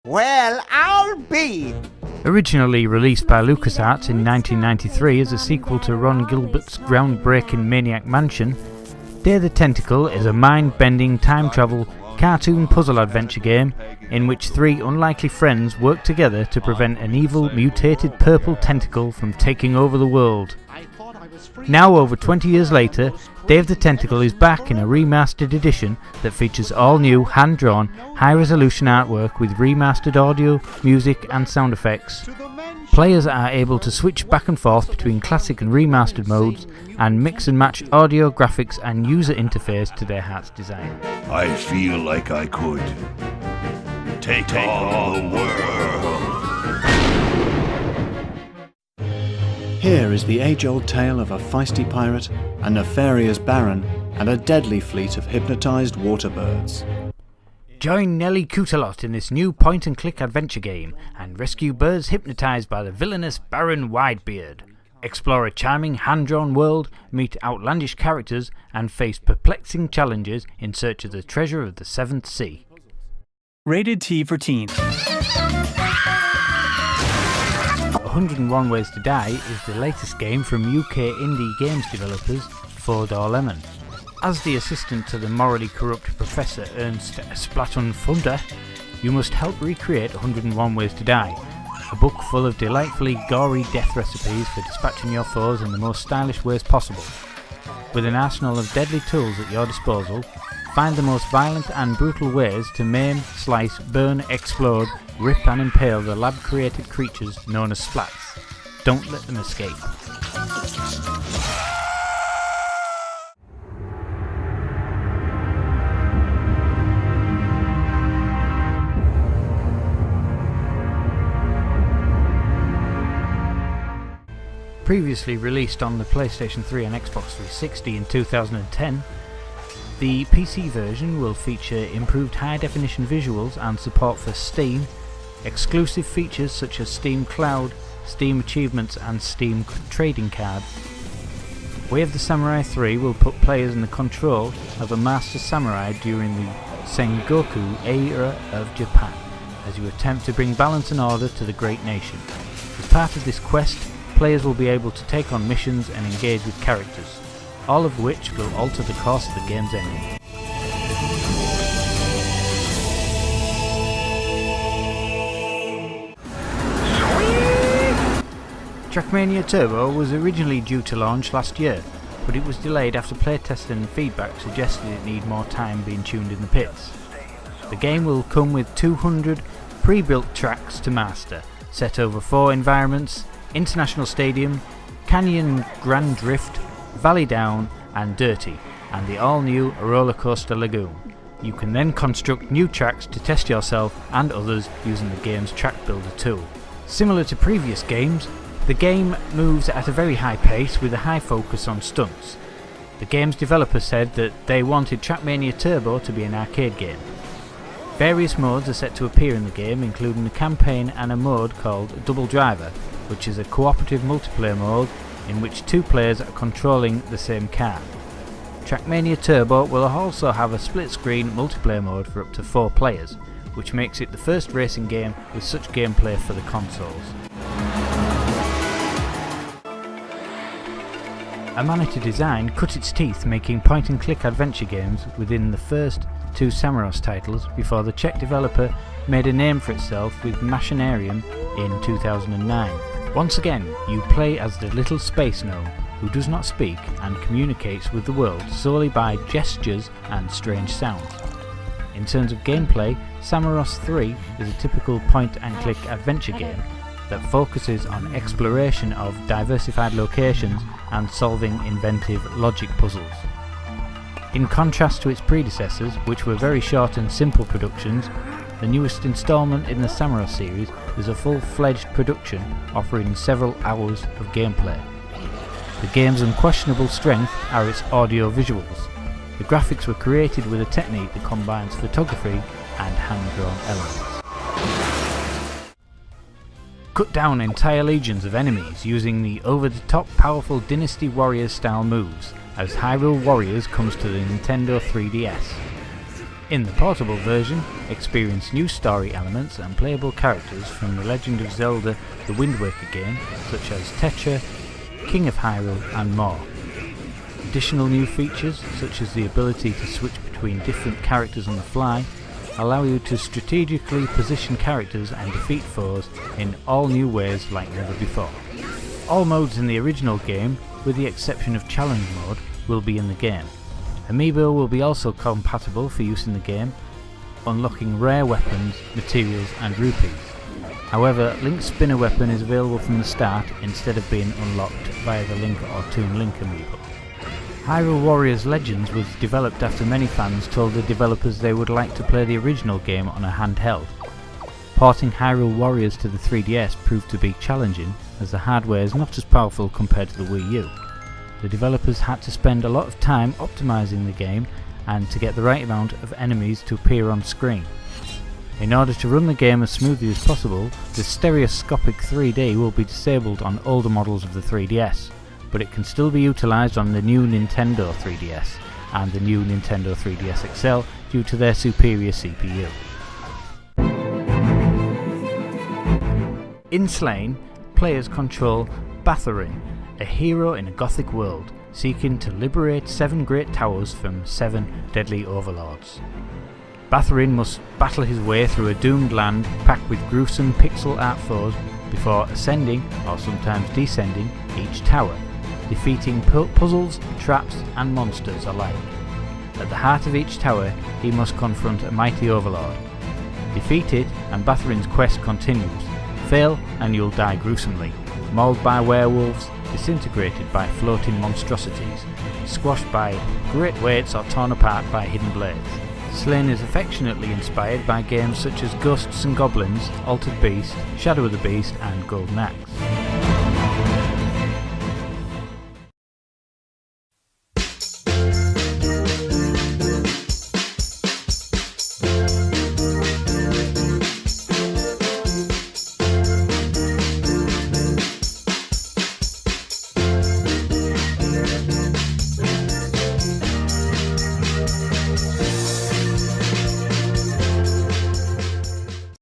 Well, I'll be! Originally released by LucasArts in 1993 as a sequel to Ron Gilbert's groundbreaking Maniac Mansion, Day the Tentacle is a mind-bending time-travel cartoon puzzle adventure game in which three unlikely friends work together to prevent an evil mutated purple tentacle from taking over the world. Now over 20 years later, Day the Tentacle is back in a remastered edition that features all new hand-drawn, high-resolution artwork with remastered audio, music and sound effects. Players are able to switch back and forth between classic and remastered modes and mix and match audio, graphics and user interface to their heart's desire. I feel like I could take on the world. Here is the age-old tale of a feisty pirate, a nefarious baron, and a deadly fleet of hypnotized water birds. Join Nelly Cootalot in this new point-and-click adventure game and rescue birds hypnotized by the villainous Baron Widebeard. Explore a charming hand-drawn world, meet outlandish characters, and face perplexing challenges in search of the treasure of the Seventh Sea. Rated T for Teens. 101 Ways to Die is the latest game from UK indie games developers 4 Door Lemon. As the assistant to the morally corrupt Professor Ernst Splatoon Funder, you must help recreate 101 Ways to Die, a book full of delightfully gory death recipes for dispatching your foes in the most stylish ways possible. With an arsenal of deadly tools at your disposal, find the most violent and brutal ways to maim, slice, burn, explode, rip and impale the lab-created creatures known as splats. Don't let them escape. Previously released on the PlayStation 3 and Xbox 360 in 2010, the PC version will feature improved high-definition visuals and support for Steam, exclusive features such as Steam Cloud, Steam Achievements and Steam Trading Cards. Way of the Samurai 3 will put players in the control of a master samurai during the Sengoku era of Japan, as you attempt to bring balance and order to the great nation. As part of this quest, players will be able to take on missions and engage with characters, all of which will alter the course of the game's ending. Trackmania Turbo was originally due to launch last year, but it was delayed after playtesting and feedback suggested it need more time being tuned in the pits. The game will come with 200 pre-built tracks to master, set over 4 environments: International Stadium, Canyon Grand Drift, Valley Down and Dirty, and the all-new Roller Coaster Lagoon. You can then construct new tracks to test yourself and others using the game's track builder tool. Similar to previous games, the game moves at a very high pace with a high focus on stunts. The game's developer said that they wanted Trackmania Turbo to be an arcade game. Various modes are set to appear in the game, including the campaign and a mode called Double Driver, which is a cooperative multiplayer mode in which 2 players are controlling the same car. Trackmania Turbo will also have a split-screen multiplayer mode for up to 4 players, which makes it the first racing game with such gameplay for the consoles. Amanita Design cut its teeth making point-and-click adventure games within the first 2 Samorost titles before the Czech developer made a name for itself with Machinarium in 2009. Once again, you play as the little space gnome who does not speak and communicates with the world solely by gestures and strange sounds. In terms of gameplay, Samorost 3 is a typical point-and-click adventure game that focuses on exploration of diversified locations and solving inventive logic puzzles. In contrast to its predecessors, which were very short and simple productions, the newest installment in the Samorost series is a full-fledged production offering several hours of gameplay. The game's unquestionable strength are its audio visuals. The graphics were created with a technique that combines photography and hand-drawn elements. Cut down entire legions of enemies using the over-the-top powerful Dynasty Warriors style moves, as Hyrule Warriors comes to the Nintendo 3DS. In the portable version, experience new story elements and playable characters from The Legend of Zelda The Wind Waker game, such as Tetra, King of Hyrule and more. Additional new features, such as the ability to switch between different characters on the fly, allow you to strategically position characters and defeat foes in all new ways like never before. All modes in the original game, with the exception of Challenge mode, will be in the game. Amiibo will be also compatible for use in the game, unlocking rare weapons, materials and rupees. However, Link's spinner weapon is available from the start instead of being unlocked via the Link or Toon Link amiibo. Hyrule Warriors Legends was developed after many fans told the developers they would like to play the original game on a handheld. Porting Hyrule Warriors to the 3DS proved to be challenging, as the hardware is not as powerful compared to the Wii U. The developers had to spend a lot of time optimizing the game and to get the right amount of enemies to appear on screen. In order to run the game as smoothly as possible, the stereoscopic 3D will be disabled on older models of the 3DS, but it can still be utilised on the new Nintendo 3DS and the new Nintendo 3DS XL due to their superior CPU. In Slain, players control Bathorin, a hero in a gothic world, seeking to liberate 7 great towers from 7 deadly overlords. Bathorin must battle his way through a doomed land packed with gruesome pixel art foes before ascending, or sometimes descending, each tower, defeating puzzles, traps and monsters alike. At the heart of each tower, he must confront a mighty overlord. Defeat it and Bathorin's quest continues. Fail and you'll die gruesomely, mauled by werewolves, disintegrated by floating monstrosities, squashed by great weights or torn apart by hidden blades. Slain is affectionately inspired by games such as Ghosts and Goblins, Altered Beast, Shadow of the Beast and Golden Axe.